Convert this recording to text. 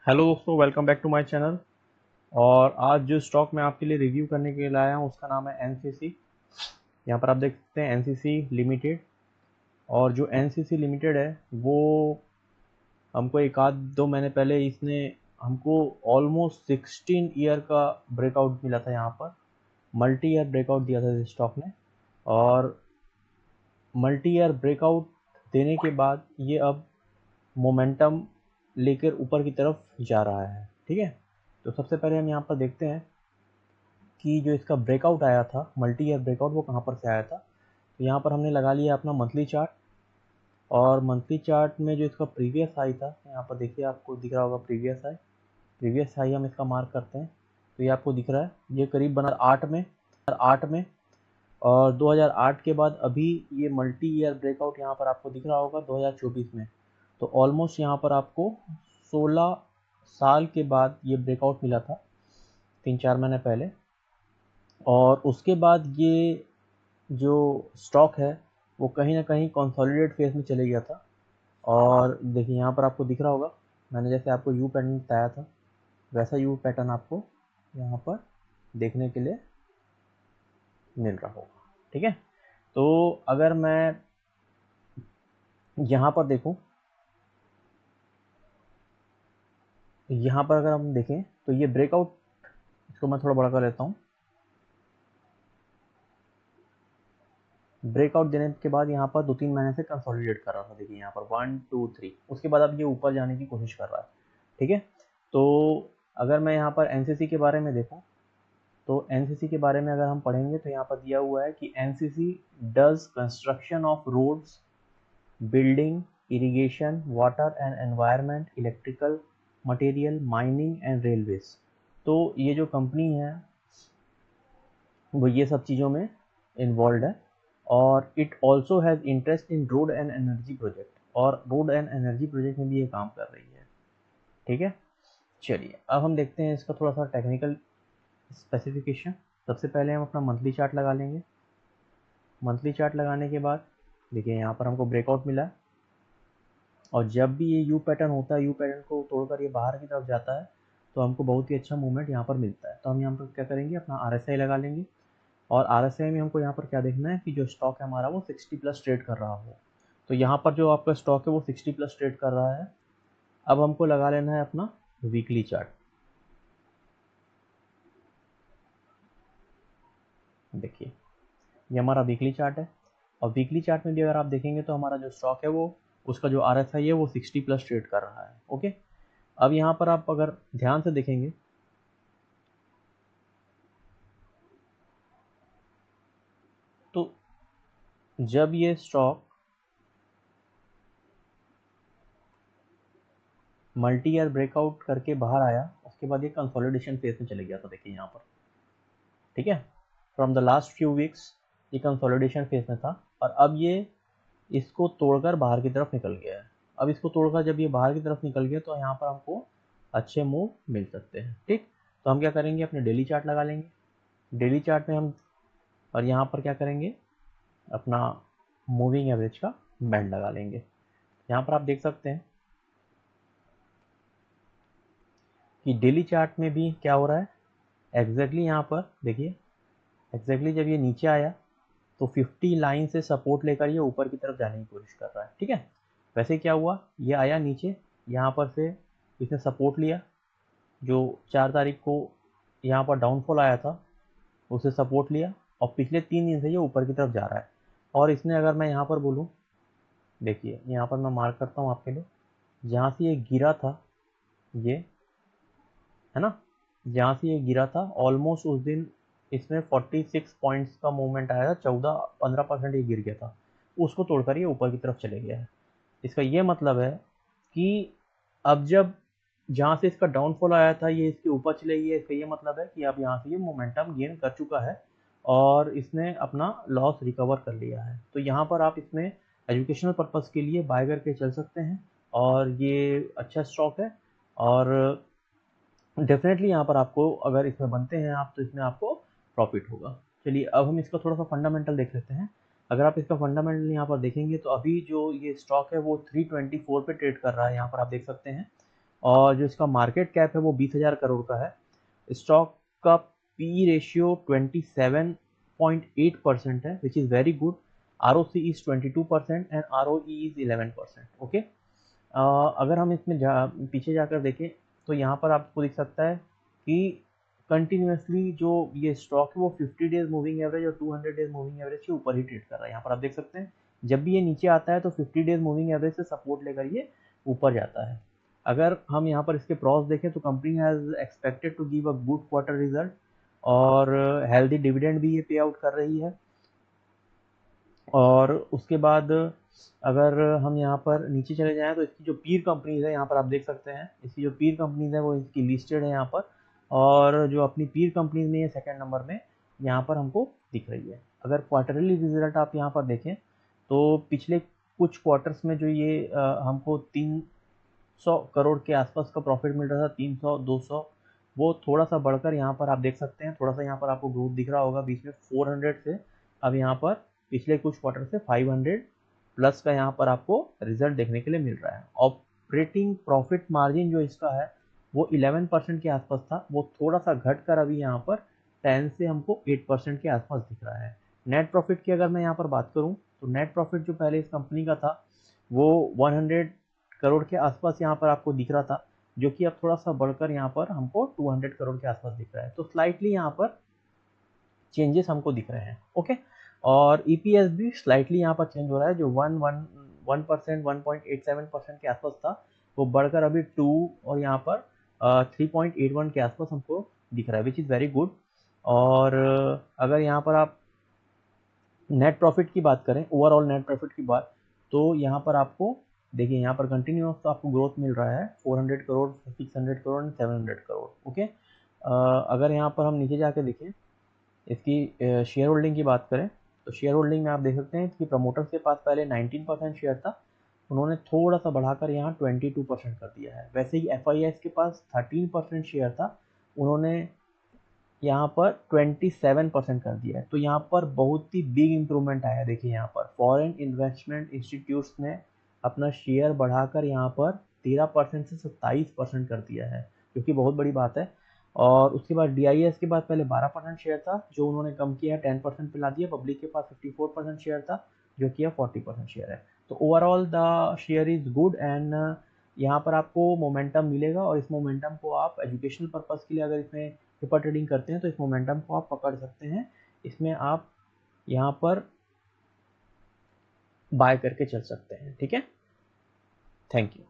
Hello दोस्तों, welcome back to my channel. और आज जो स्टॉक मैं आपके लिए रिव्यू करने के लिए लाया हूँ उसका नाम है एनसीसी। यहाँ पर आप देख सकते हैं एनसीसी लिमिटेड। और जो एनसीसी लिमिटेड है वो हमको एक आध दो महीने पहले इसने हमको ऑलमोस्ट 16 ईयर का ब्रेकआउट मिला था। यहाँ पर मल्टी ईयर ब्रेकआउट दिया था इस स्टॉक ने। और मल्टी ईयर ब्रेकआउट देने के बाद ये अब मोमेंटम लेकर ऊपर की तरफ जा रहा है। ठीक है, तो सबसे पहले हम यहाँ पर देखते हैं कि जो इसका ब्रेकआउट आया था, मल्टी ईयर ब्रेकआउट, वो कहाँ पर से आया था। तो यहाँ पर हमने लगा लिया अपना मंथली चार्ट। और मंथली चार्ट में जो इसका प्रीवियस हाई था, यहाँ पर देखिए आपको दिख रहा होगा प्रीवियस हाई हम इसका मार्क करते हैं। तो ये आपको दिख रहा है, ये करीब बना 8 में। और 2008 के बाद अभी ये मल्टी ईयर ब्रेकआउट यहाँ पर आपको दिख रहा होगा 2024 में। तो ऑलमोस्ट यहाँ पर आपको 16 साल के बाद ये ब्रेकआउट मिला था, 3-4 महीने पहले। और उसके बाद ये जो स्टॉक है वो कहीं ना कहीं कंसोलिडेट फेज में चले गया था। और देखिए यहाँ पर आपको दिख रहा होगा, मैंने जैसे आपको यू पैटर्न बताया था वैसा यू पैटर्न आपको यहाँ पर देखने के लिए मिल रहा होगा। ठीक है, तो अगर मैं यहाँ पर देखूँ, यहाँ पर अगर हम देखें तो ये ब्रेकआउट, इसको मैं थोड़ा बड़ा कर लेता हूँ। ब्रेकआउट देने के बाद यहाँ पर 2-3 महीने से कंसोलिडेट कर रहा था। देखिए यहाँ पर 1 2 3, उसके बाद अब ये ऊपर जाने की कोशिश कर रहा है। ठीक है, तो अगर मैं यहाँ पर एनसीसी के बारे में देखूँ तो एनसीसी के बारे में अगर हम पढ़ेंगे तो यहाँ पर दिया हुआ है कि NCC does construction of roads, building, irrigation, water and environment, electrical material, mining and railways. तो ये जो कंपनी है वो ये सब चीज़ों में इन्वॉल्व है। और it also has interest in road and energy project, और रोड एंड एनर्जी प्रोजेक्ट में भी ये काम कर रही है। ठीक है, चलिए अब हम देखते हैं इसका थोड़ा सा टेक्निकल स्पेसिफिकेशन। सबसे पहले हम अपना मंथली चार्ट लगा लेंगे। मंथली चार्ट लगाने के बाद देखिए यहाँ पर हमको ब्रेकआउट मिला है। और जब भी ये यू पैटर्न होता है, यू पैटर्न को तोड़कर ये बाहर की तरफ जाता है तो हमको बहुत ही अच्छा मूवमेंट यहाँ पर मिलता है। तो हम यहाँ पर क्या करेंगे, अपना आरएसआई लगा लेंगे। और आरएसआई में हमको यहाँ पर क्या देखना है कि जो स्टॉक है हमारा वो 60 प्लस ट्रेड कर रहा हो। तो यहाँ पर जो आपका स्टॉक है वो 60 प्लस ट्रेड कर रहा है। अब हमको लगा लेना है अपना वीकली चार्ट। देखिए ये हमारा वीकली चार्ट है। और वीकली चार्ट में भी अगर आप देखेंगे तो हमारा जो स्टॉक है वो, उसका जो आरएसआई है वो 60 प्लस ट्रेड कर रहा है। ओके, अब यहाँ पर आप अगर ध्यान से देखेंगे तो जब ये स्टॉक मल्टी ईयर ब्रेकआउट करके बाहर आया उसके बाद ये कंसोलिडेशन फेज में चले गया था। देखिए यहाँ पर, ठीक है, from the last few weeks ये कंसोलिडेशन फेज में था। और अब ये इसको तोड़कर बाहर की तरफ निकल गया है। अब इसको तोड़कर जब ये बाहर की तरफ निकल गया तो यहाँ पर हमको अच्छे मूव मिल सकते हैं। ठीक, तो हम क्या करेंगे, अपने डेली चार्ट लगा लेंगे। डेली चार्ट में हम, और यहाँ पर क्या करेंगे, अपना मूविंग एवरेज का बैंड लगा लेंगे। यहाँ पर आप देख सकते हैं कि डेली चार्ट में भी क्या हो रहा है। एग्जैक्टली यहाँ पर देखिए, एग्जैक्टली जब ये नीचे आया तो 50 लाइन से सपोर्ट लेकर ये ऊपर की तरफ जाने की कोशिश कर रहा है। ठीक है, वैसे क्या हुआ, ये आया नीचे, यहाँ पर से इसने सपोर्ट लिया। जो 4 तारीख को यहाँ पर डाउनफॉल आया था उसे सपोर्ट लिया, और पिछले 3 दिन से ये ऊपर की तरफ जा रहा है। और इसने, अगर मैं यहाँ पर बोलूँ, देखिए यहाँ पर मैं मार्क करता हूँ आपके लिए, जहाँ से ये गिरा था, ये है ना, जहाँ से ये गिरा था ऑलमोस्ट उस दिन इसमें 46 पॉइंट्स का मूवमेंट आया था, 14-15% ये गिर गया था। उसको तोड़कर ये ऊपर की तरफ चले गया है। इसका ये मतलब है कि अब जब जहाँ से इसका डाउनफॉल आया था ये इसके ऊपर चले गया, इसका ये मतलब है कि अब यहाँ से ये मोमेंटम गेन कर चुका है और इसने अपना लॉस रिकवर कर लिया है। तो यहाँ पर आप इसमें एजुकेशनल पर्पज़ के लिए बाय करके चल सकते हैं, और ये अच्छा स्टॉक है। और डेफिनेटली यहाँ पर आपको, अगर इसमें बनते हैं आप, तो इसमें आपको प्रॉफिट होगा। चलिए अब हम इसका थोड़ा सा फंडामेंटल देख लेते हैं। अगर आप इसका फंडामेंटल यहाँ पर देखेंगे तो अभी जो ये स्टॉक है वो 324 पे ट्रेड कर रहा है। यहाँ पर आप देख सकते हैं और जो इसका मार्केट कैप है वो 20,000 करोड़ का है। स्टॉक का पी रेशियो 27.8% है, which is very good. ROC is 22% and ROE is 11%। Okay, अगर हम इसमें पीछे जाकर देखें तो यहाँ पर आपको दिख सकता है कि कंटिन्यूसली जो ये स्टॉक है वो 50 डेज मूविंग एवरेज और 200 डेज मूविंग एवरेज के ऊपर ही ट्रेड कर रहा है। यहाँ पर आप देख सकते हैं जब भी ये नीचे आता है तो 50 डेज मूविंग एवरेज से सपोर्ट लेकर ये ऊपर जाता है। अगर हम यहाँ पर इसके प्रॉस देखें तो company has expected to give a good quarter result और हेल्दी डिविडेंड भी ये पे आउट कर रही है। और उसके बाद अगर हम यहाँ पर नीचे चले जाएं तो इसकी जो पीर कंपनीज है यहाँ पर आप देख सकते हैं, इसकी जो पीर कंपनीज है वो इसकी लिस्टेड है यहाँ पर, और जो अपनी पीर कंपनीज में ये सेकंड नंबर में यहाँ पर हमको दिख रही है। अगर क्वार्टरली रिजल्ट आप यहाँ पर देखें तो पिछले कुछ क्वार्टर्स में जो ये हमको 300 करोड़ के आसपास का प्रॉफिट मिल रहा था, 300 200, वो थोड़ा सा बढ़कर यहाँ पर आप देख सकते हैं, थोड़ा सा यहाँ पर आपको ग्रोथ दिख रहा होगा बीच में 400 से अब यहाँ पर पिछले कुछ क्वार्टर से 500 प्लस का यहाँ पर आपको रिजल्ट देखने के लिए मिल रहा है। ऑपरेटिंग प्रॉफिट मार्जिन जो इसका है वो 11% के आसपास था, वो थोड़ा सा घट कर अभी यहाँ पर 10 से हमको 8% के आसपास दिख रहा है। नेट प्रॉफिट की अगर मैं यहाँ पर बात करूँ तो नेट प्रॉफिट जो पहले इस कंपनी का था वो 100 करोड़ के आसपास यहाँ पर आपको दिख रहा था, जो कि अब थोड़ा सा बढ़कर यहाँ पर हमको 200 करोड़ के आसपास दिख रहा है। तो स्लाइटली यहाँ पर चेंजेस हमको दिख रहे हैं। ओके, और EPS भी स्लाइटली यहाँ पर चेंज हो रहा है, जो 1% 1.87% के आसपास था वो बढ़कर अभी 2 और यहाँ पर 3.81 के आसपास हमको दिख रहा है, विच इज़ वेरी गुड। और अगर यहाँ पर आप नेट प्रॉफिट की बात करें, ओवरऑल नेट प्रॉफिट की बात, तो यहाँ पर आपको देखिए यहाँ पर कंटिन्यूस तो आपको ग्रोथ मिल रहा है 400 करोड़ 600 करोड़ एंड 700 करोड़। ओके, अगर यहाँ पर हम नीचे जाके देखें इसकी शेयर होल्डिंग की बात करें तो शेयर होल्डिंग में आप देख सकते हैं कि प्रमोटर्स के पास पहले 19% शेयर था, उन्होंने थोड़ा सा बढ़ाकर यहाँ 22% कर दिया है। वैसे ही FIS के पास 13% शेयर था, उन्होंने यहाँ पर 27% कर दिया है। तो यहाँ पर बहुत ही बिग इंप्रूवमेंट आया है। देखिए यहाँ पर फॉरेन इन्वेस्टमेंट इंस्टीट्यूट्स ने अपना शेयर बढ़ाकर यहाँ पर 13% से 27% कर दिया है, जो कि बहुत बड़ी बात है। और उसके बाद DIS के बाद पहले 12% शेयर था, जो उन्होंने कम किया है 10% पे ला दिया। पब्लिक के पास 54% शेयर था, जो कि अब 40% शेयर है। तो overall the share is good and यहाँ पर आपको मोमेंटम मिलेगा, और इस मोमेंटम को आप एजुकेशनल पर्पज़ के लिए अगर इसमें पेपर ट्रेडिंग करते हैं तो इस मोमेंटम को आप पकड़ सकते हैं। इसमें आप यहाँ पर बाय करके चल सकते हैं। ठीक है, थैंक यू।